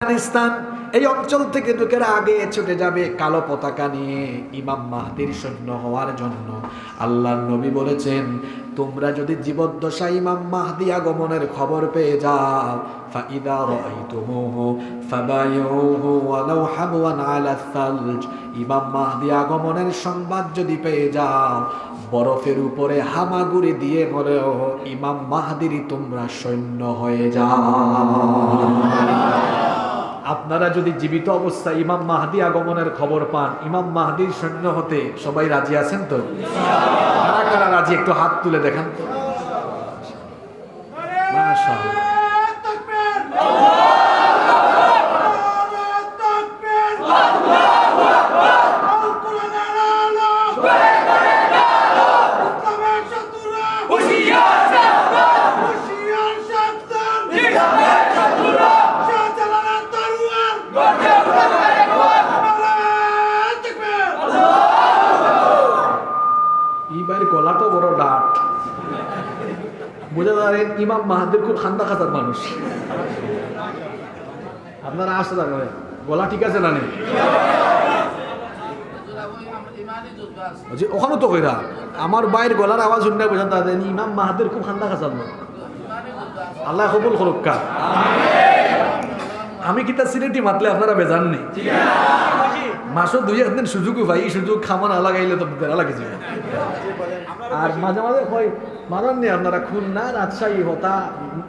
আফগানিস্তান এই অঞ্চল থেকে লোকেরা আগে ছুটে যাবে কালো পতাকা নিয়ে ইমাম মাহদির সৈন্য হওয়ার জন্য। আল্লাহর নবী বলেছেন, তোমরা যদি জীবদ্দশা ইমাম মাহদি আগমনের খবর পেয়ে যাও, ফাইদা রাআইতুমুহু ফাবাইউহু ওয়ালাউ হাবওয়ান আলা সালজ, ইমাম মাহদি আগমনের সংবাদ যদি পেয়ে যাও, বরফের উপরে হামাগুড়ি দিয়ে হলেও ইমাম মাহদিরই তোমরা সৈন্য হয়ে যাও। আপনারা যদি জীবিত অবস্থায় ইমাম মাহদি আগমনের খবর পান, ইমাম মাহদির সৈন্য হতে সবাই রাজি আছেন তো? কারা কারা রাজি একটু হাত তুলে দেখান তো। মাশাআল্লাহ। গলাটা বড় ডাট, বুঝে পারেন ইমাম মাহদির খুব খান্দা খাতার মানুষ। আপনারা আসতে থাকবেন, গলা ঠিক আছে না নেই? ওখানে তো কইরা আমার বাইর গলার আওয়াজ শুনতে বোঝান তাদের ইমাম মাহদির খুব খান্দা খাতার মানুষ। আল্লাহ কবুল করুক। আমি কিতা সিলেটি মাতলে আপনারা বেজান নেই। মাসও দুই একদিন সুযোগও পাই, এই সুযোগ খামান লাগাইলে তো বেড়া লাগে যাবে। আর মাঝে মাঝে হয় মারান নেই আপনারা খুলনা রাজশাহী হতা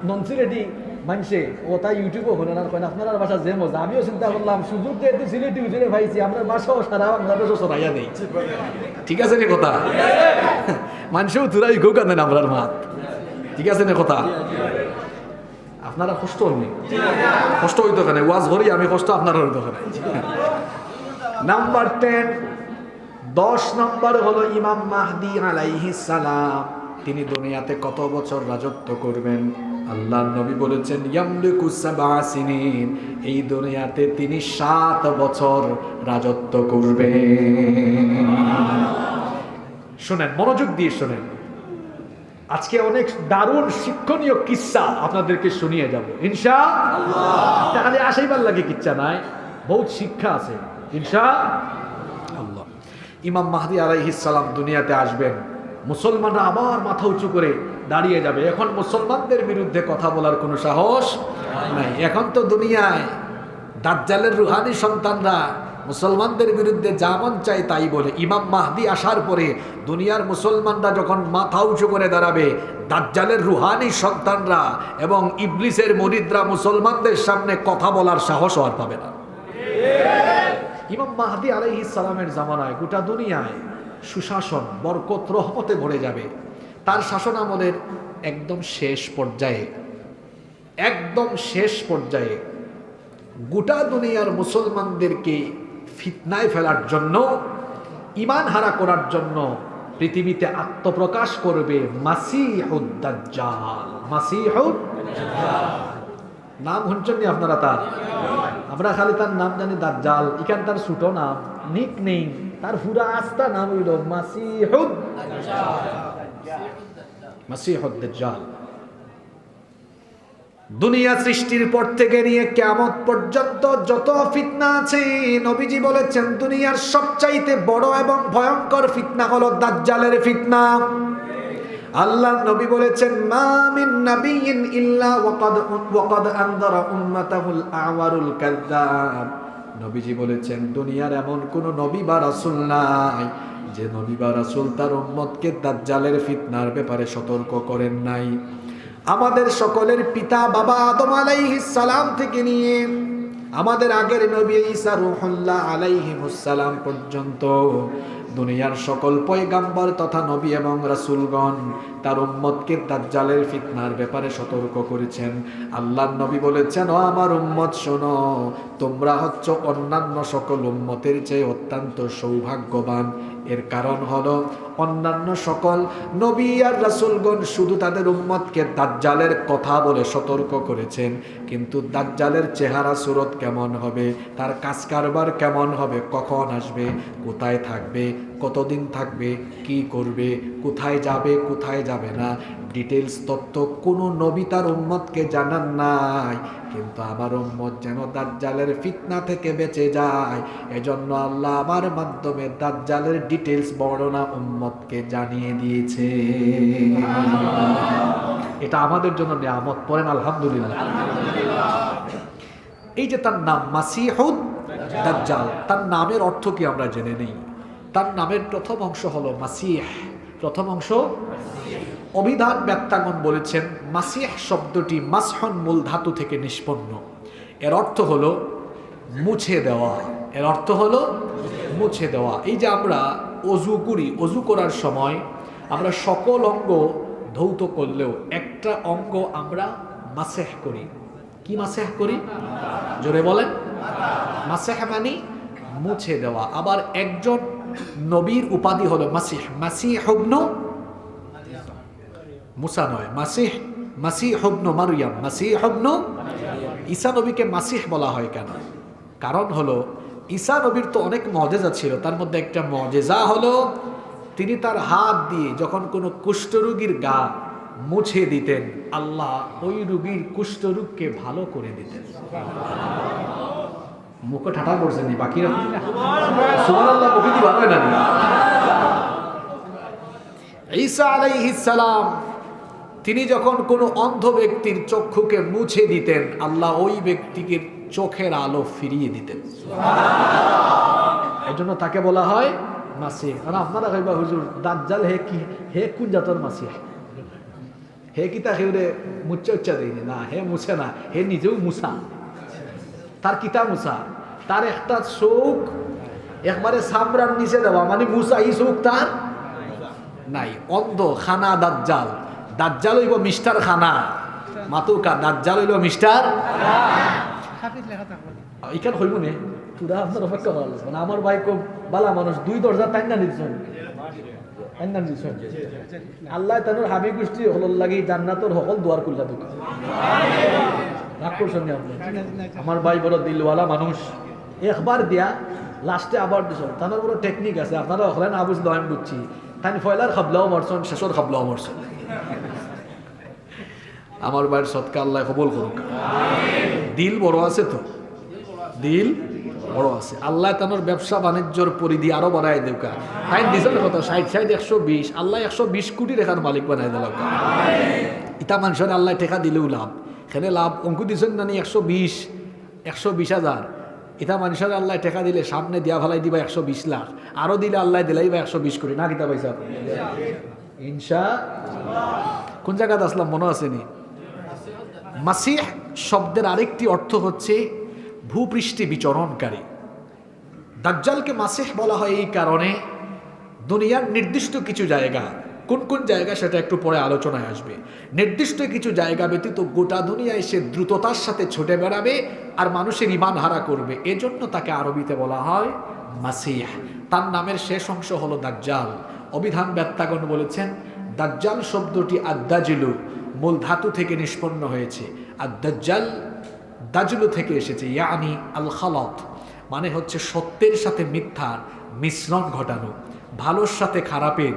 নন সিলেটি মানছে ওটা ইউটিউবও হলো না, আপনার বাসা যে মজা। আমিও চিন্তা করলাম সুযোগ যেহেতু সিলেটি উজুরে পাইছি, আমরা বাসাও সারা বাংলাদেশও সরাইয়া নেই। ঠিক আছে রে কথা? মানুষও তুরাই গো কাঁদেন আমরার মাত। ঠিক আছে না কথা? আপনারা কষ্ট হননি, কষ্ট হইতো কেন? ওয়াজ হরি আমি কষ্ট আপনারা হইতো কেন? নাম্বার 10, 10 নম্বর হলো ইমাম মাহদি আলাইহিস সালাম। তিনি দুনিয়াতে কত বছর রাজত্ব করবেন? আল্লাহর নবী বলেছেন, ইয়ামলিকু সাবআ সিনিন, এই দুনিয়াতে তিনি 7 বছর রাজত্ব করবেন। শুনেন, মনোযোগ দিয়ে শুনেন, আজকে অনেক দারুণ শিক্ষণীয় কিচ্ছা আপনাদেরকে শুনিয়ে যাব ইনশাআল্লাহ। তাহলে আসাইবার লাগে কিচ্ছা নাই, বহুত শিক্ষা আছে ইনশাআল্লাহ। ইমাম মাহদি আলাইহিস সালাম দুনিয়াতে আসবেন, মুসলমানরা আবার মাথা উঁচু করে দাঁড়িয়ে যাবে। এখন মুসলমানদের বিরুদ্ধে কথা বলার কোনো সাহস নাই। এখন তো দুনিয়ায় দাজ্জালের রুহানি সন্তানরা মুসলমানদের বিরুদ্ধে যা মন চায় তাই বলে। ইমাম মাহদি আসার পরে দুনিয়ার মুসলমানরা যখন মাথা উঁচু করে দাঁড়াবে, দাজ্জালের রুহানি সন্তানরা এবং ইবলিসের মুরিদরা মুসলমানদের সামনে কথা বলার সাহস আর পাবে না। ইমাম মাহদি আলাইহিস সালামের জামানায় গোটা দুনিয়ায় সুশাসন, বরকত, রহমতে ভরে যাবে। তার শাসন আমলের একদম শেষ পর্যায়ে গোটা দুনিয়ার মুসলমানদেরকে ফিতনায় ফেলার জন্য, ঈমান হারা করার জন্য পৃথিবীতে আত্মপ্রকাশ করবে মাসিহুদ দাজ্জাল। মাসিহুদ দাজ্জাল নাম শুনছেন আপনারা? তার আমরা খালি তার নাম জানি দাজ্জাল, এখান তার ছোট নাম নিক নেই, তার পুরা আস্তা নাম হইল মাসিহুদ দাজ্জাল। দুনিয়া সৃষ্টির পর থেকে নিয়ে কিয়ামত পর্যন্ত যত ফিতনা আছে, নবীজি বলেছেন দুনিয়ার সবচাইতে বড় এবং ভয়ঙ্কর ফিতনা হলো দাজ্জালের ফিতনা। আল্লাহর নবী বলেছেন, মা মিন নাবিয়্যিন ইল্লা ওয়াকাদ আনযারা উম্মাতাহুল আওয়ারুল কাযযাব। নবীজি বলেছেন দুনিয়ার এমন কোন নবী বা রাসূল নাই যে নবী বা রাসূল তার উম্মতকে দাজ্জালের ফিতনার ব্যাপারে সতর্ক করেন নাই। আমাদের সকলের পিতা বাবা আদম আলাইহিস সালাম থেকে নিয়ে আমাদের আগের নবী ঈসা রূহুল্লাহ আলাইহিস সালাম পর্যন্ত দুনিয়ার সকল পয়গাম্বর তথা নবী এবং রাসূলগণ তার উম্মতকে দাজ্জালের ফিতনার ব্যাপারে সতর্ক করেছেন। আল্লাহর নবী বলেছেন, ও আমার উম্মত শোনো, তোমরা হচ্ছ অন্যান্য সকল উম্মতের চেয়ে অত্যন্ত সৌভাগ্যবান। এর কারণ হলো অন্যান্য সকল নবী আর রাসূলগণ শুধু তাদের উম্মতকে দাজ্জালের কথা বলে সতর্ক করেছেন, কিন্তু দাজ্জালের চেহারা সুরত কেমন হবে, তার কাজ কারবার কেমন হবে, কখন আসবে, কোথায় থাকবে, কতদিন থাকবে, কি করবে, কোথায় যাবে, কোথায় যাবে না, ডিটেলস তথ্য কোনো নবী তার উম্মতকে জানান নাই। কিন্তু আমার উম্মত যেন দাজ্জালের ফিতনা থেকে বেঁচে যায়, এজন্য আল্লাহ আমার মাধ্যমে দাজ্জালের ডিটেলস বর্ণনা উম্মতকে জানিয়ে দিয়েছে। এটা আমাদের জন্য নিয়ামত। পড়েন আলহামদুলিল্লাহ। এই যে তার নাম মাসিহুদ দাজ্জাল, তার নামের অর্থ কি আমরা জেনে নেই। তার নামের প্রথম অংশ হলো মাসিহ। প্রথম অংশ, অভিধান ব্যাখ্যাগণ বলেছেন মাসিহ শব্দটি মাসহন মূল ধাতু থেকে নিষ্পন্ন। এর অর্থ হলো মুছে দেওয়া। এর অর্থ হলো মুছে দেওয়া। এই যে আমরা অজু করি, অজু করার সময় আমরা সকল অঙ্গ ধৌত করলেও একটা অঙ্গ আমরা মাসেহ করি। কি মাসেহ করি? জোরে বলেন। মাসেহ মানে মুছে দেওয়া। আবার একজন নবীর উপাধি হলো মাসিহ। মাসিহ ইবনু মুসা নয়, মাসিহ, মাসিহ ইবনু মারইয়াম, মাসিহ ইবনু ঈসা নবীকে মাসিহ বলা হয় কেন? কারণ হলো ঈসা নবীর তো অনেক মুজিজা ছিল, তার মধ্যে একটা মুজিজা হলো তিনি তার হাত দিয়ে যখন কোনো কুষ্ঠরোগীর গা মুছে দিতেন, আল্লাহ ওই রোগীর কুষ্ঠরোগকে ভালো করে দিতেন। মুখে ঠাটা করছেন বাকি সুবহানাল্লাহ, মুখে কি ভালো না? ঈসা আলাইহিস সালাম তিনি যখন কোনো অন্ধ ব্যক্তির চক্ষুকে মুছে দিতেন, আল্লাহ ওই ব্যক্তিকে চোখের আলো ফিরিয়ে দিতেন। এই জন্য তাকে বলা হয় মাসিহ। আর আপনারা কইবা হুজুর দাজ্জাল হে কি, হে কোন জাতের মাসিহ? হে কি তা হেউরে মুচ্চা উচ্চা দেয়নি না, হে মুছে না, হে নিজেও মুসা। তার কিতা মুসা? তার একটা চোখ একবারে সামরার নিচে দেওয়া, মানে মুসা এই চোখ তার নাই। অন্ধ খানা দাজ্জাল। দাজ্জাল হইব মিস্টার খানা, মাতুকা দাজ্জাল হইল মিস্টার। এখানে হইব নে পুরা আপনার অপেক্ষা করা লাগবে না। আমার ভাই খুব বালা মানুষ, 2 দরজা টাইনা দিচ্ছেন, টাইনা দিচ্ছেন। আল্লাহ তানোর হাবি গোষ্ঠী হল লাগি জান্নাতর সকল দুয়ার খুললা দোকান। রাগ করছেন না আপনি? আমার ভাই বড় দিলওয়ালা মানুষ, একবার দিয়া লাস্টে আবার দিচ্ছেন। তানোর বড় টেকনিক আছে, আপনারা হলেন আবুঝলো আমি বুঝছি। তাই ফয়লার খাবলাও মরছেন, শেষর খাবলাও মরছেন। আমার ভাইয়ের সৎকা আল্লাহ কবুল করুক। দিল বড় আছে তো, দিল বড় আছে। আল্লাহ তানোর ব্যবসা বাণিজ্যর পরিধি আরো বাড়াই দেউকা। তাই দিছেন কত 60 120, আল্লাহ 120 কোটি টাকার মালিক বানাই দিল। ইটা মানুষের আল্লাহ টেকা দিলেও লাভ, এখানে লাভ অঙ্কু দিচ্ছেন না 120,000। এটা মানুষের আল্লাহ টেকা দিলে সামনে দিয়া ফেলাই দিবা 120 লাখ, আরো দিলে আল্লাহ দিলাই বা 120 কোটি। না কিতা পাইছা ইনশাআল্লাহ। কোন জায়গাতে আসলাম মনে আসেনি? মাসিহ শব্দের আরেকটি অর্থ হচ্ছে ভূপৃষ্ঠে বিচরণকারী। দাজ্জালকে মাসিহ বলা হয় এই কারণে, দুনিয়ার নির্দিষ্ট কিছু জায়গা, কোন কোন জায়গা সেটা একটু পরে আলোচনায় আসবে, নির্দিষ্ট কিছু জায়গা ব্যতীত গোটা দুনিয়ায় সে দ্রুততার সাথে ছুটে বেড়াবে আর মানুষের ঈমান হারা করবে। এজন্য তাকে আরবিতে বলা হয় মাসিহ। তার নামের শেষ অংশ হলো দাজ্জাল। অভিধান ব্যাখ্যাগণ বলেছেন দাজ্জাল শব্দটি আদ-দাজলু মূল ধাতু থেকে নিষ্পন্ন হয়েছে। আদ-দাজ্জাল দাজলু থেকে এসেছে, ইয়ানি আল খালাত, মানে হচ্ছে সত্যের সাথে মিথ্যার মিশ্রণ ঘটানো, ভালোর সাথে খারাপের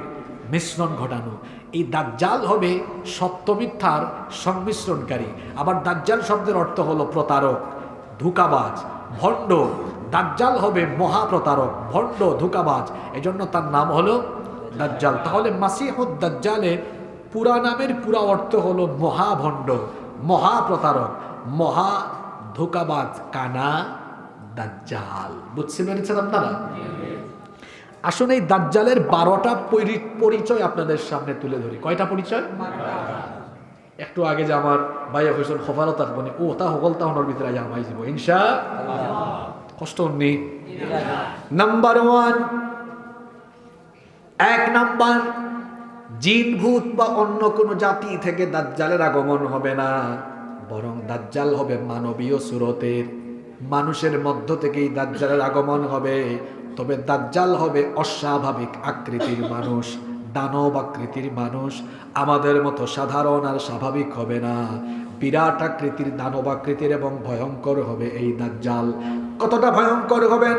মিশ্রণ ঘটানো। এই দাজ্জাল হবে সত্য মিথ্যার সংমিশ্রণকারী। আবার দাজ্জাল শব্দের অর্থ হলো প্রতারক, ধোঁকাবাজ, ভণ্ড। দাজ্জাল হবে মহাপ্রতারক, ভণ্ড, ধোঁকাবাজ, এজন্য তার নাম হলো দাজ্জাল। তাহলে মাসিহুদ দাজ্জালের পুরা নামের পুরা অর্থ হলো মহাভণ্ড, মহাপ্রতারক, মহা ধোঁকাবাজ, কানা দাজ্জাল। বুঝতে পেরেছেন আপনারা? আসুন এই দাজ্জালের 12টা পরিচয় আপনাদের সামনে তুলে ধরি। কয়টা পরিচয়? একটু আগে যে আমার ভাইয়া হোসেন খবরও থাকবনি, ও তা হকল তাহনের ভিতরে আমাই যাব ইনশাআল্লাহ। কষ্ট নেই। নাম্বার 1, 1 নাম্বার, জিন ভূত বা অন্য কোনো জাতি থেকে দাজ্জালের আগমন হবে না, বরং দাজ্জাল হবে মানবীয় সুরতের, মানুষের মধ্য থেকেই দাজ্জালের আগমন হবে। তবে দাজ্জাল হবে অস্বাভাবিক আকৃতির মানুষ, দানব আকৃতির মানুষ, আমাদের মতো সাধারণ আর স্বাভাবিক হবে না। বিরাট আকৃতির, দানব আকৃতির এবং ভয়ঙ্কর হবে এই দাজ্জাল। কতটা ভয়ঙ্কর হবেন।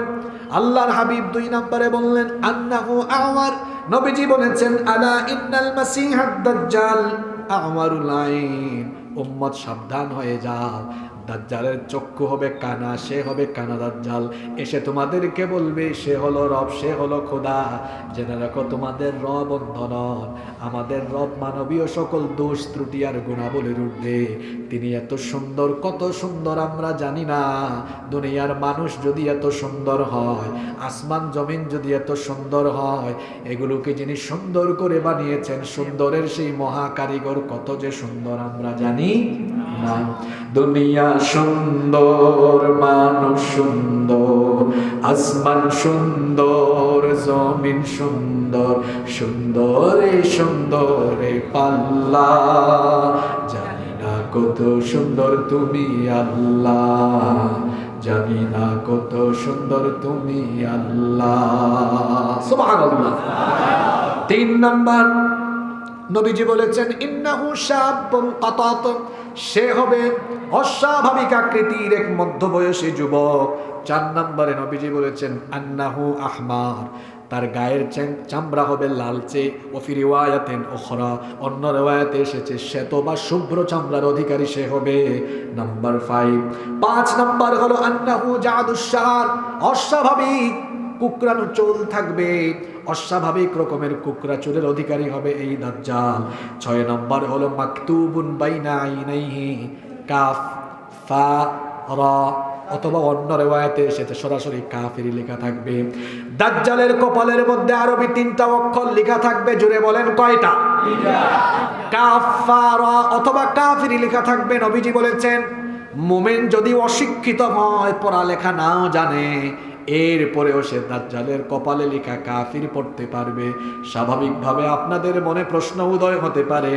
আল্লাহর হাবিব 2 নম্বরে বললেন আন্নাহু আওয়ার। নবীজি বলেছেন আলা ইন্নাল মাসিহাদ দাজ্জাল আওয়ারুল আইন। উম্মত সাবধান হয়ে যাও, দাজ্জালের চক্ষু হবে কানা, সে হবে কানা দাজ্জাল। এসে তোমাদেরকে বলবে সে হলো রব, সে হলো খোদা। জেনে রাখো তোমাদের রব অন্ধ নন, আমাদের রব মানবীয় সকল দোষ ত্রুটি আর গুণাবলীর ঊর্ধ্বে। তিনি এত সুন্দর, কত সুন্দর আমরা জানি না। দুনিয়ার মানুষ যদি এত সুন্দর হয়, আসমান জমিন যদি এত সুন্দর হয়, এগুলোকে যিনি সুন্দর করে বানিয়েছেন, সুন্দরের সেই মহা কারিগর কত যে সুন্দর আমরা জানি না। দুনিয়া সুন্দর, মানুষ সুন্দর, আসমান সুন্দর, জমিন সুন্দর, সুন্দরে সুন্দরে পাল্লা। জানি না কত সুন্দর তুমি আল্লাহ, জানি না কত সুন্দর তুমি আল্লাহ। সুবহানাল্লাহ। 3 নম্বর নবীজি বলেছেন ইন্নাহু শাবুন কাতাত। সে হবে অস্বাভাবিক আকৃতির এক মধ্যবয়সী যুবক। 4 নম্বরে নবীজি বলেছেন আন্নাহু আহমার। তার গায়ের চামড়া হবে লালচে। ওফি রিওয়ায়াতিন উখরা, অন্য রিওয়ায়াতে এসেছে শ্বেত বা শুভ্র চামড়ার অধিকারী সে হবে। নাম্বার 5 নম্বর হলো আন্নাহু জাদুশ শার। অস্বাভাবিক কুকরানো চুল থাকবে, অস্বাভাবিক রকমের কুকরা চুলের অধিকারী হবে এই দাজ্জাল। 6 নম্বর হলো মাকতুবুন বাইনা আইনাইহি কাফ ফা রা, অথবা অন্য রিওয়ায়াতে এসেছে সরাসরি কাফিরি লেখা থাকবে। দাজ্জালের কপালের মধ্যে আরবি 3টা অক্ষর লেখা থাকবে। জোরে বলেন কয়টা? 3টা। কাফ ফা রা অথবা কাফিরি লেখা থাকবে। নবীজি বলেছেন মুমিন যদি অশিক্ষিত হয়, পড়ালেখা নাও জানে, এরপরেও সে দাজ্জালের কপালে লেখা কাফির পড়তে পারবে। স্বাভাবিকভাবে আপনাদের মনে প্রশ্ন উদয় হতে পারে,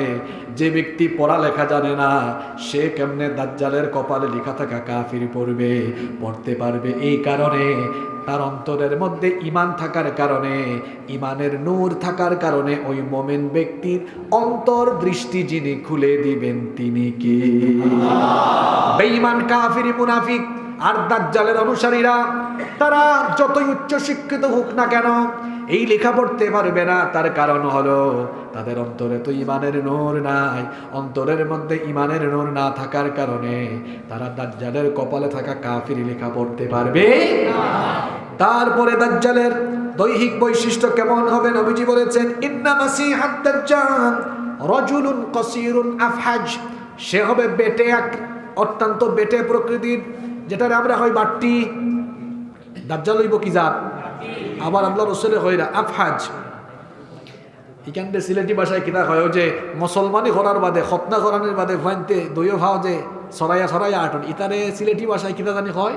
যে ব্যক্তি পড়ালেখা জানে না সে কেমনে দাজ্জালের কপালে লেখা থাকা কাফির পড়তে পারবে? এই কারণে তার অন্তরের মধ্যে ঈমান থাকার কারণে, ঈমানের নূর থাকার কারণে ওই মুমিন ব্যক্তির অন্তর দৃষ্টি যিনি খুলে দিবেন তিনি কে? বেঈমান, কাফির, মুনাফিক আর দাজ্জালের অনুসারীরা তারা যতই উচ্চ শিক্ষিত হোক না কেন এই লেখা পড়তে পারবে না। তার কারণ হলো তাদের অন্তরে তো ঈমানের নূর নাই। অন্তরের মধ্যে ঈমানের নূর না থাকার কারণে তারা দাজ্জালের কপালে থাকা কাফির লেখা পড়তে পারবে না। তারপরে দাজ্জালের দৈহিক বৈশিষ্ট্য কেমন হবে? নবীজি বলেছেন ইন্না মাসিহাদ দাজ্জাল রাজুলুন কাসীরুন আফহাজ। সে হবে বেটে, অত্যন্ত বেটে প্রকৃতির, যেটা আমরা হয় বাট্টি। দাজ্জাল হইব কি জাত? আবার আল্লাহ রাসূলের হইরা আফহাজ। এখানে সিলেটি ভাষায় কিনা হয় যে মুসলমানি করার বাদে, খতনা করানোর বাদে ভাইনতে দইও ভাও যে সরাইয়া সরাইয়া আটন, ইতারে সিলেটি ভাষায় কিনা জানি হয়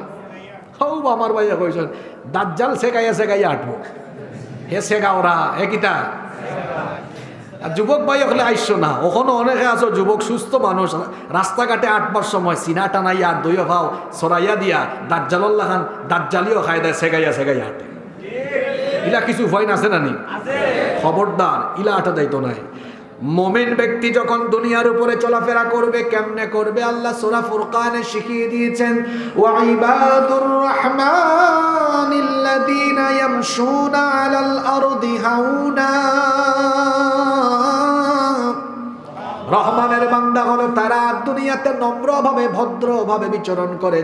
হও আমার ভাইয়া কইছেন দাজ্জাল শেখাইয়া শেখাইয়া আটবো। হে শেখা ওরা হে কিতা। আর যুবক ভাই হলে আইসো না, ওখানে অনেকে আছো যুবক সুস্থ মানুষ, রাস্তাঘাটে আটবার সময় সিনা টানাইয়া আর দইও ভাও সরাইয়া দিয়া দাজ্জালুল্লাহ খান দাজ্জালিও খাই দেয় শেখাইয়া শেখাইয়া আটে। ইলা কিছু ভয় আছে না নি? খবরদার, ইলা আটা যাইতো নাই। মুমিন ব্যক্তি যখন দুনিয়ার উপরে চলাফেরা করবে কেমনে করবে আল্লাহ সূরা ফুরকানে শিখিয়ে দিয়েছেন ওয়া ইবাদুর রাহমানিল্লাযীনা ইয়ামশুনা আলাল আরদি হাওনা। রহমানের বান্দা হলো তারা দুনিয়াতে নম্রভাবে ভদ্রভাবে বিচরণ করে,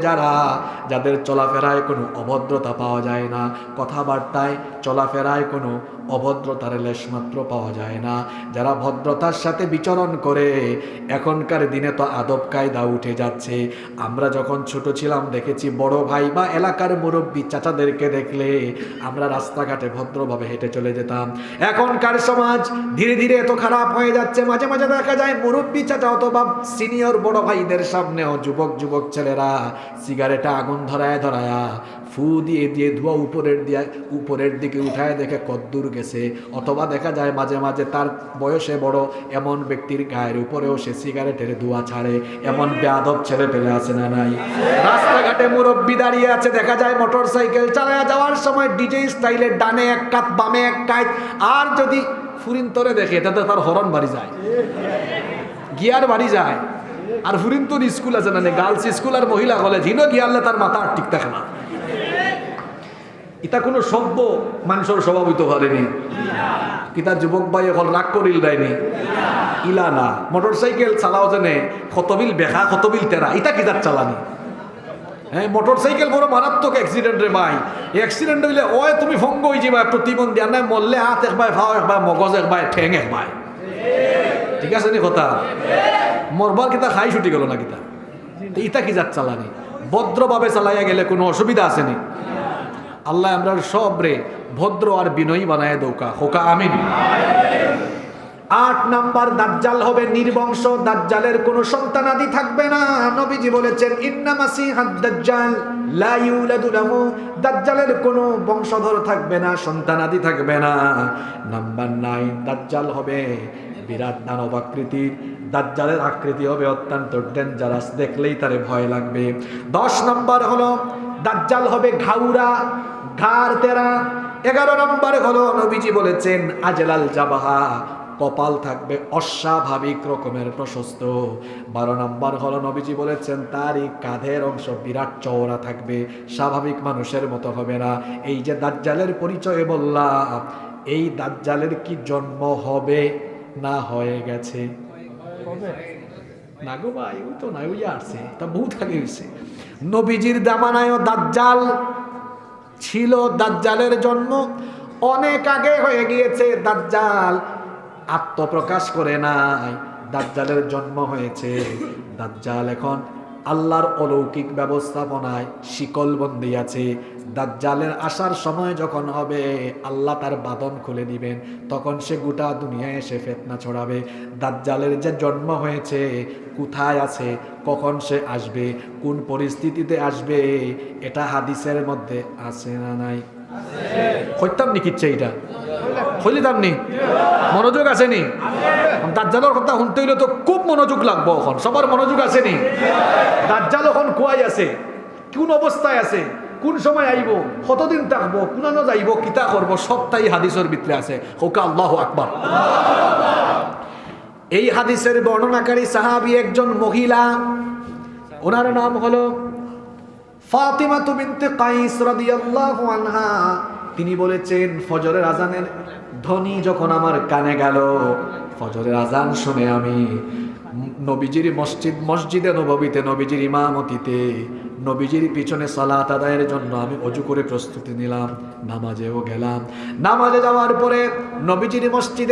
যাদের চলাফেরায় কোনো অভদ্রতা পাওয়া যায় না, কথাবার্তায় চলাফেরায় কোনো অভদ্রতার লেশমাত্র পাওয়া যায় না, যারা ভদ্রতার সাথে বিচরণ করে। এখনকার দিনে তো আদব কায়দা উঠে যাচ্ছে। আমরা যখন ছোট ছিলাম দেখেছি বড় ভাই বা এলাকার মুরব্বী চাচাদেরকে দেখলে আমরা রাস্তাঘাটে ভদ্রভাবে হেঁটে চলে যেতাম। এখনকার সমাজ ধীরে ধীরে এত খারাপ হয়ে যাচ্ছে, মাঝে মাঝে দেখা যায় মুরব্বী চাচা অথবা সিনিয়র বড় ভাইদের সামনেও যুবক ছেলেরা সিগারেটে আগুন ধরায়া ফু দিয়ে ধোঁয়া উপরের দিকে উঠায় দেখে কদ্দূর গেছে। অথবা দেখা যায় মাঝে মাঝে তার বয়সে বড় এমন ব্যক্তির গায়ের উপরেও সে সিগারেটের ধোঁয়া ছাড়ে। এমন বেয়াদব ছেলে পেলে আছে না নাই? রাস্তাঘাটে মুরব্বী দাঁড়িয়ে আছে, দেখা যায় মোটর সাইকেল চালায়া যাওয়ার সময় ডিজে স্টাইলে ডানে এক কাত বামে এক কাত, আর যদি ফুরিন তরে দেখে তাতে তার হরন বাড়ি যায়, গিয়ার বাড়ি যায়। আর ফুরিন তোর স্কুল আছে না, গার্লস স্কুল আর মহিলা কলেজ হিনো গিয়ারলে তার মাথা আর ঠিক থাকে না। ইটা কোনো সভ্য মানুষের স্বভাব হইতে পারেনি। কিতা যুবক ভাই এখন রাগ করিল দেয়নি ইলা না। মোটরসাইকেল চালাও জানে কতবিল বেখা কতবিল তেরা, ইটা কিতার চালানি। হ্যাঁ, মোটরসাইকেল বড় মারাত্মক অ্যাক্সিডেন্ট রে ভাই। অ্যাক্সিডেন্ট হইলে ওই তুমি ভঙ্গ হয়ে যাবা, প্রতিবন্ধী আর নাই মরলে হাত একবার, ভাও একবার, মগজ একবার, ঠেং একবার। ঠিক আছে নি কথা? মরবার কিতা খাই ছুটি গেল না কিতা? ইটা কি যার চালানি? ভদ্রভাবে চালাইয়া গেলে কোনো অসুবিধা আসেনি। আল্লাহ আমরা সব রে ভদ্র আর বিনয়ী বানায় দৌকা হোকা আমিন। 8 নাম্বার, দাজ্জাল হবে নির্বংশ। দাজ্জালের কোনো সন্তানাদি থাকবে না। নবীজি বলেছেন ইন্না মাসিহাদ দাজ্জাল লা ইউলাদু লাহু, দাজ্জালের কোনো বংশধর থাকবে না, সন্তানাদি থাকবে না। নাম্বার 9, দাজ্জাল হবে বিরাট দানব আকৃতির। দাজ্জালের আকৃতি হবে অত্যন্ত ডেঞ্জারাস, দেখলেই তারে ভয় লাগবে। 10 নম্বর হলো দাজ্জাল হবে ঘাউরা, ঘাড় তেরা। 11 নম্বর হলো নবীজি বলেছেন আজলাল জাবাহা, কপাল থাকবে অস্বাভাবিক রকমের প্রশস্ত। 12 নম্বর হলো নবীজি বলেছেন তারই কাঁধের অংশ বিরাট চওড়া থাকবে, স্বাভাবিক মানুষের মতো হবে না। এই যে দাজ্জালের পরিচয় বললাম, এই দাজ্জালের কি জন্ম হবে না হয়ে গেছে? না গো ভাই, ওই তো নাই, ওই আসছে, তা বহুত আগে হয়েছে। নবীজির জামানায়ও দাজ্জাল ছিল। দাজ্জালের জন্ম অনেক আগে হয়ে গিয়েছে। দাজ্জাল আত্মপ্রকাশ করে নাই, দাজ্জালের জন্ম হয়েছে। দাজ্জাল এখন আল্লাহর অলৌকিক ব্যবস্থাপনায় শিকলবন্দি আছে। দাজ্জালের আসার সময় যখন হবে, আল্লাহ তার বাঁধন খুলে দিবেন, তখন সে গোটা দুনিয়ায় এসে ফিতনা ছড়াবে। দাজ্জালের যে জন্ম হয়েছে, কোথায় আছে, কখন সে আসবে, কোন পরিস্থিতিতে আসবে, এটা হাদিসের মধ্যে আছে না নাই? হইতাম নি কিচ্ছে এইটা হইলিতাম নি? মনোযোগ আসেনি? দাজ্জালের কথা শুনতে হইলে তো খুব মনোযোগ লাগবো। এখন সবার মনোযোগ আসেনি? দাজ্জাল এখন কুয়াই আছে, কোন অবস্থায় আছে, কোন সময় আইব, কতদিন থাকবো, কোনানো যাইব, কিতা করব, সবটাই হাদিসের ভিতরে আছে। হোকা আল্লাহু আকবার। এই হাদিসের বর্ণনাকারী সাহাবী একজন মহিলা, ওনার নাম হলো ফাতিমা বিনতে কাইস রাদিয়াল্লাহু আনহা। তিনি বলেছেন ফজরের আজানের ধ্বনি যখন আমার কানে গেল, ফজরের আজান শুনে আমি নবীজির মসজিদে নববীতে নবীজির ইমামতিতে নবীজির পিছনে সালাত আদায়ের জন্য আমি ওযু করে প্রস্তুতি নিলাম, নামাজেও গেলাম। নামাজে যাওয়ার পরে নবীজির মসজিদে